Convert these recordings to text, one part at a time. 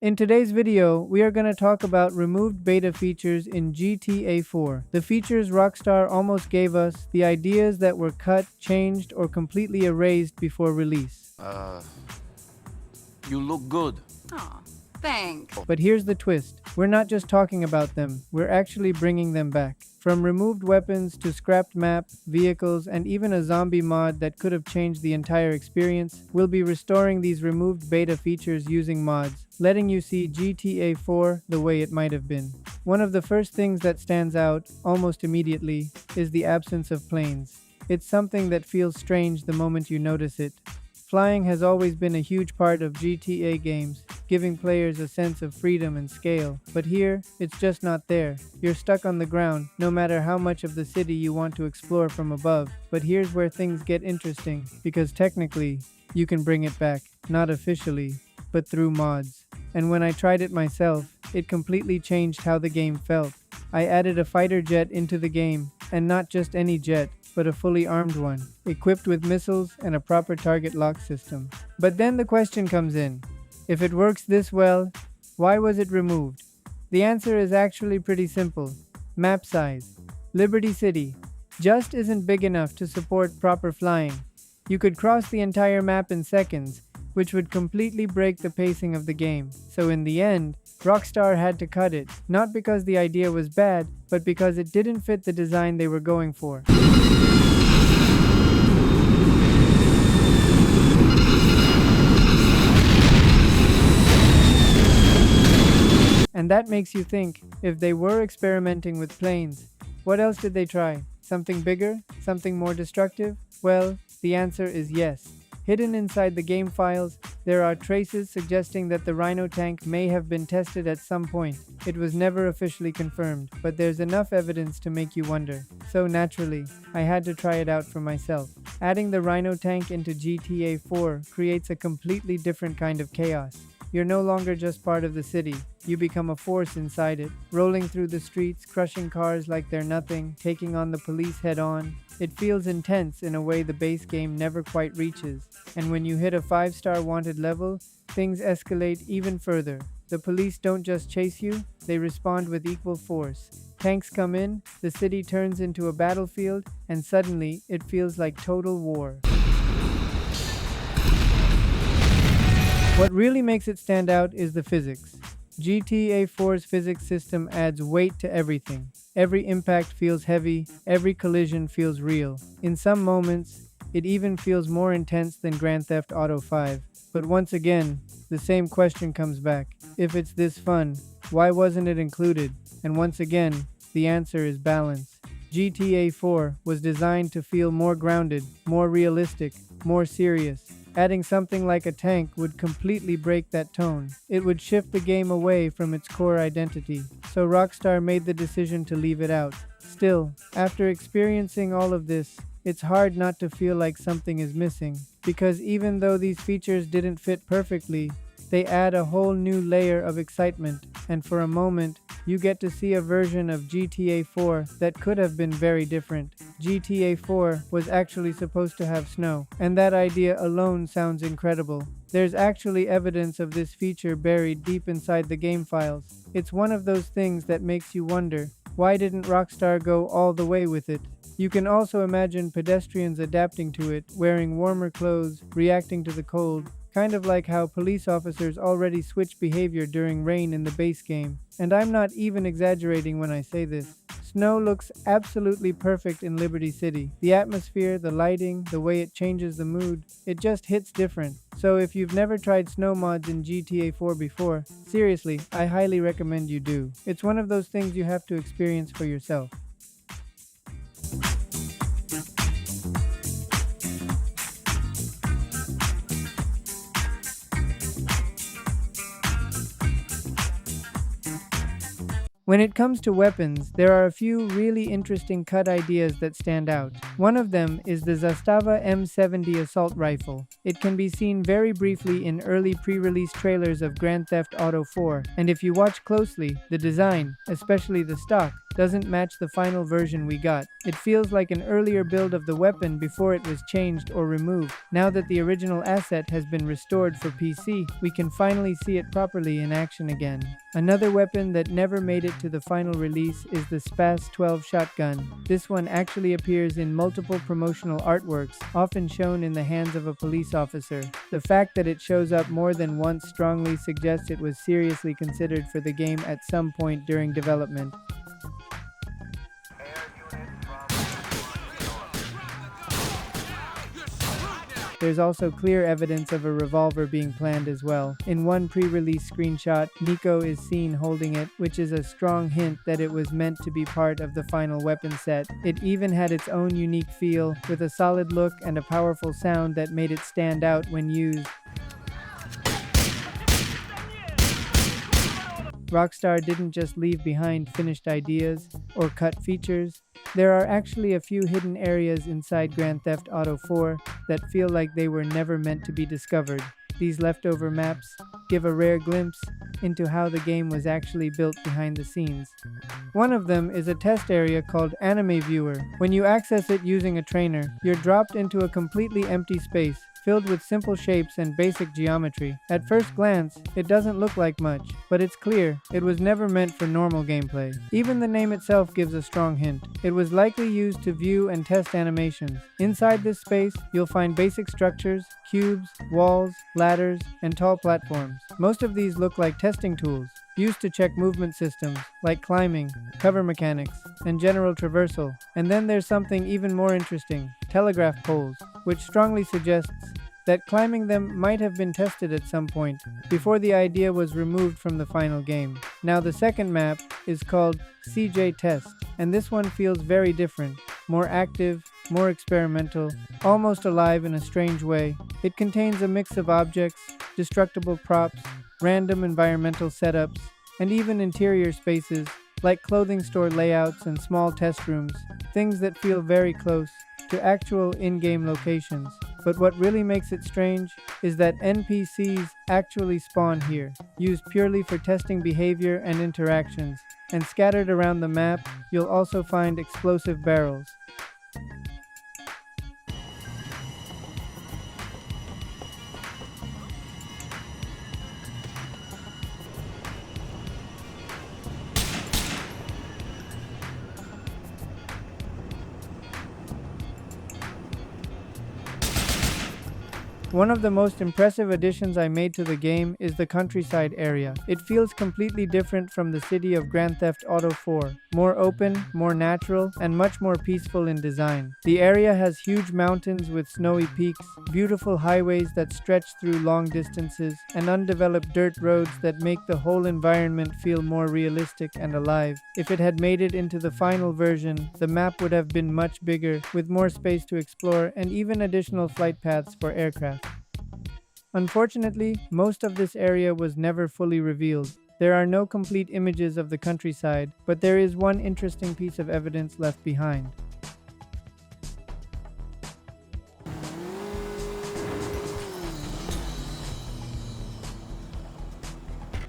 In today's video, we are going to talk about removed beta features in GTA 4. The features Rockstar almost gave us, the ideas that were cut, changed, or completely erased before release. You look good. Aw, thanks. But here's the twist. We're not just talking about them, we're actually bringing them back. From removed weapons to scrapped map, vehicles, and even a zombie mod that could have changed the entire experience, we'll be restoring these removed beta features using mods, letting you see GTA 4 the way it might have been. One of the first things that stands out, almost immediately, is the absence of planes. It's something that feels strange the moment you notice it. Flying has always been a huge part of GTA games, giving players a sense of freedom and scale. But here, it's just not there. You're stuck on the ground, no matter how much of the city you want to explore from above. But here's where things get interesting, because technically, you can bring it back. Not officially, but through mods. And when I tried it myself, it completely changed how the game felt. I added a fighter jet into the game, and not just any jet, but a fully armed one, equipped with missiles and a proper target lock system. But then the question comes in. If it works this well, why was it removed? The answer is actually pretty simple. Map size. Liberty City just isn't big enough to support proper flying. You could cross the entire map in seconds, which would completely break the pacing of the game. So in the end, Rockstar had to cut it, not because the idea was bad, but because it didn't fit the design they were going for. And that makes you think, if they were experimenting with planes, what else did they try? Something bigger? Something more destructive? Well, the answer is yes. Hidden inside the game files, there are traces suggesting that the Rhino tank may have been tested at some point. It was never officially confirmed, but there's enough evidence to make you wonder. So naturally, I had to try it out for myself. Adding the Rhino tank into GTA 4 creates a completely different kind of chaos. You're no longer just part of the city, you become a force inside it, rolling through the streets, crushing cars like they're nothing, taking on the police head-on. It feels intense in a way the base game never quite reaches, and when you hit a 5-star wanted level, things escalate even further. The police don't just chase you, they respond with equal force. Tanks come in, the city turns into a battlefield, and suddenly it feels like total war. What really makes it stand out is the physics. GTA 4's physics system adds weight to everything. Every impact feels heavy, every collision feels real. In some moments, it even feels more intense than Grand Theft Auto 5. But once again, the same question comes back. If it's this fun, why wasn't it included? And once again, the answer is balance. GTA 4 was designed to feel more grounded, more realistic, more serious. Adding something like a tank would completely break that tone. It would shift the game away from its core identity. So Rockstar made the decision to leave it out. Still, after experiencing all of this, it's hard not to feel like something is missing. Because even though these features didn't fit perfectly, they add a whole new layer of excitement, and for a moment, you get to see a version of GTA 4 that could have been very different. GTA 4 was actually supposed to have snow, and that idea alone sounds incredible. There's actually evidence of this feature buried deep inside the game files. It's one of those things that makes you wonder, why didn't Rockstar go all the way with it? You can also imagine pedestrians adapting to it, wearing warmer clothes, reacting to the cold, kind of like how police officers already switch behavior during rain in the base game. And I'm not even exaggerating when I say this. Snow looks absolutely perfect in Liberty City. The atmosphere, the lighting, the way it changes the mood, it just hits different. So if you've never tried snow mods in GTA 4 before, seriously, I highly recommend you do. It's one of those things you have to experience for yourself. When it comes to weapons, there are a few really interesting cut ideas that stand out. One of them is the Zastava M70 assault rifle. It can be seen very briefly in early pre-release trailers of Grand Theft Auto 4, and if you watch closely, the design, especially the stock, doesn't match the final version we got. It feels like an earlier build of the weapon before it was changed or removed. Now that the original asset has been restored for PC, we can finally see it properly in action again. Another weapon that never made it to the final release is the SPAS 12 shotgun. This one actually appears in multiple promotional artworks, often shown in the hands of a police officer. The fact that it shows up more than once strongly suggests it was seriously considered for the game at some point during development. There's also clear evidence of a revolver being planned as well. In one pre-release screenshot, Nico is seen holding it, which is a strong hint that it was meant to be part of the final weapon set. It even had its own unique feel, with a solid look and a powerful sound that made it stand out when used. Rockstar didn't just leave behind finished ideas or cut features. There are actually a few hidden areas inside Grand Theft Auto 4 that feel like they were never meant to be discovered. These leftover maps give a rare glimpse into how the game was actually built behind the scenes. One of them is a test area called Anime Viewer. When you access it using a trainer, you're dropped into a completely empty space, filled with simple shapes and basic geometry. At first glance, it doesn't look like much, but it's clear it was never meant for normal gameplay. Even the name itself gives a strong hint. It was likely used to view and test animations. Inside this space, you'll find basic structures, cubes, walls, ladders, and tall platforms. Most of these look like testing tools, used to check movement systems, like climbing, cover mechanics, and general traversal. And then there's something even more interesting, telegraph poles, which strongly suggests that climbing them might have been tested at some point, before the idea was removed from the final game. Now the second map is called CJ Test, and this one feels very different, more active, more experimental, almost alive in a strange way. It contains a mix of objects, destructible props, random environmental setups, and even interior spaces, like clothing store layouts and small test rooms, things that feel very close to actual in-game locations. But what really makes it strange is that NPCs actually spawn here, used purely for testing behavior and interactions, and scattered around the map, you'll also find explosive barrels. One of the most impressive additions I made to the game is the countryside area. It feels completely different from the city of Grand Theft Auto 4. More open, more natural, and much more peaceful in design. The area has huge mountains with snowy peaks, beautiful highways that stretch through long distances, and undeveloped dirt roads that make the whole environment feel more realistic and alive. If it had made it into the final version, the map would have been much bigger, with more space to explore and even additional flight paths for aircraft. Unfortunately, most of this area was never fully revealed. There are no complete images of the countryside, but there is one interesting piece of evidence left behind.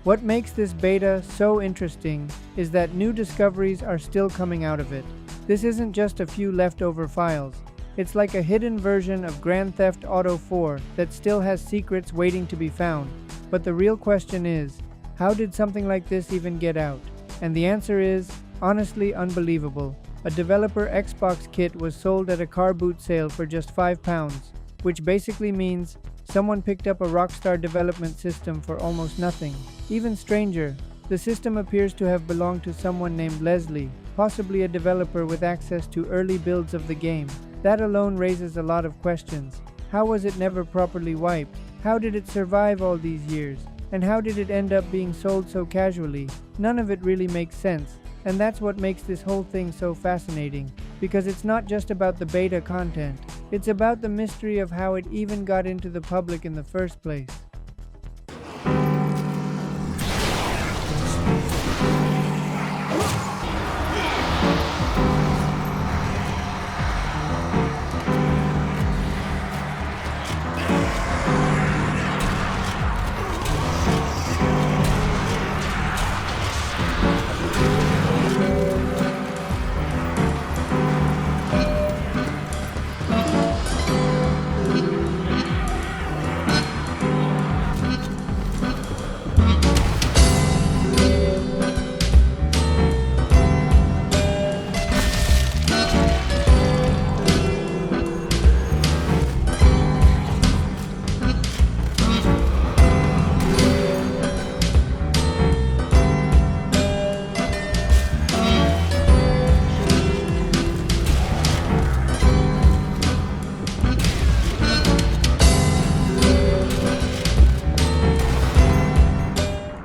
What makes this beta so interesting is that new discoveries are still coming out of it. This isn't just a few leftover files. It's like a hidden version of Grand Theft Auto 4 that still has secrets waiting to be found. But the real question is, how did something like this even get out? And the answer is, honestly unbelievable. A developer Xbox kit was sold at a car boot sale for just £5, which basically means someone picked up a Rockstar development system for almost nothing. Even stranger, the system appears to have belonged to someone named Leslie, possibly a developer with access to early builds of the game. That alone raises a lot of questions. How was it never properly wiped? How did it survive all these years? And how did it end up being sold so casually? None of it really makes sense. And that's what makes this whole thing so fascinating. Because it's not just about the beta content. It's about the mystery of how it even got into the public in the first place.